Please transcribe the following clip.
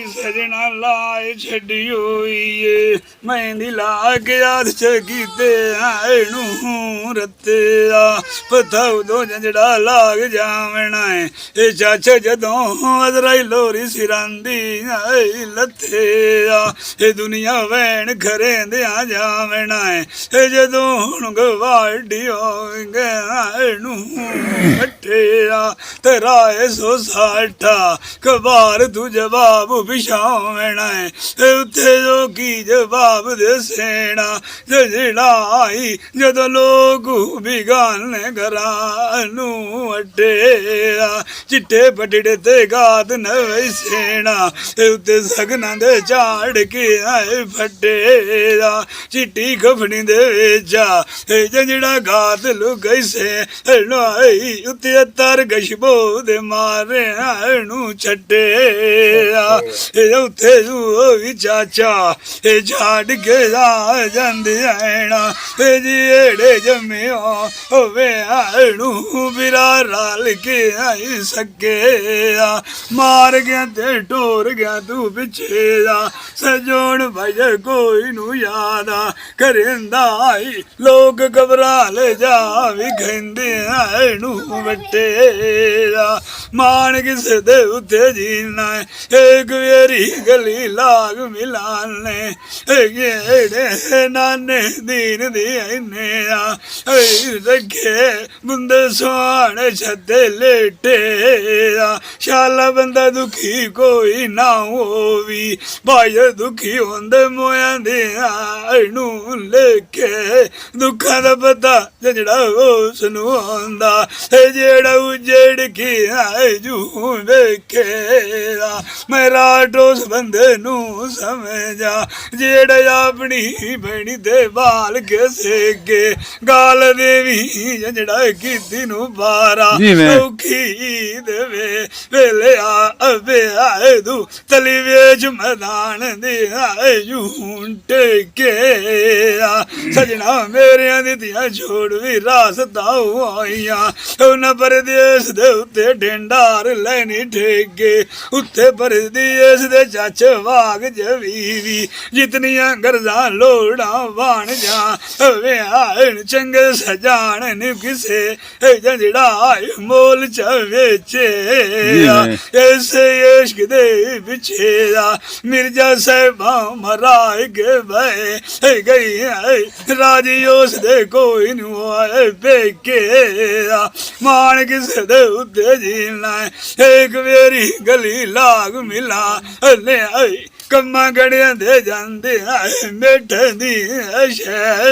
सजना लाए छड़ी होई मेहंदी ला के याद चकीते आनू रते पता उदो जंजड़ा लाग जावना है ए चाचा जदों अजराई लोरी सिरांदी लथे ए दुनिया वैन खरे दिया जावना है ए जदों हुण गवाड़ी होंगे आनू कट्ठे तेरा सो साठा कबार तू जवाब पिछावना है उत्थे जो की जवाब दे सेना जजड़ाई जद लोग बिगाने घरानू अड्डे चिट्टे पटड़े ते गात न सेना उत्ते सगना दे झाड़ के आए फटे चिट्टी खफनी दे वेचा जजड़ा गात लुकई से उत्ते तर गशबो दे मारे आनू छटे उत्थे भी चाचा झाड़ के जांदे आना जेड़े जम्मियो होवे आनू बिरा राल के आई सके मार गया ते टोर गया तू पिछे सजोन भज कोई नू याद करेंदा आई लोग घबरा ले जा भी कहंदे आनू बट्टे मान किसे दे उत्ते जीना एक वेरी गली लाग मिलाने गेड़े नाने दीन दीने रखे बुंदे सुहाने छते लेटे शाला बंदा दुखी कोई ना होवी भाई दुखी होंदे मोया दे आनू लेके दुखा दा पता जड़ा उसनू आंदा जेड़ा उजेड़ के जू वेखे मेरा टोस बंदे नू समझा जेड़ा अपनी भैनी दे बाल के सेके गाल देवी जड़ा कीती नू बारा औखी देवे वेले अबे आए दू तली वेच मैदान दे आए झूठे के सजना मेरे दितिया छोड़ भी रास्ता आईया उन्हें परदेस दे उत्ते ढेंडार लैनी ठेके उत्ते परदेस दे चच वाग जवीवी जितनियां गरजा लोड़ा बाण जा वे आन चंगे सजान किसे जंजड़ा मोल च वेचे ऐसे इश्क दे पिछे मिर्जा साहबा मराए के बह गई राजी उस दे कोई नु आए पेके मान किसे दे उत्ते जीना एक वेरी गली लाग मिला ले आई कम्मा गड़िया दे जांदे मेठ दी शह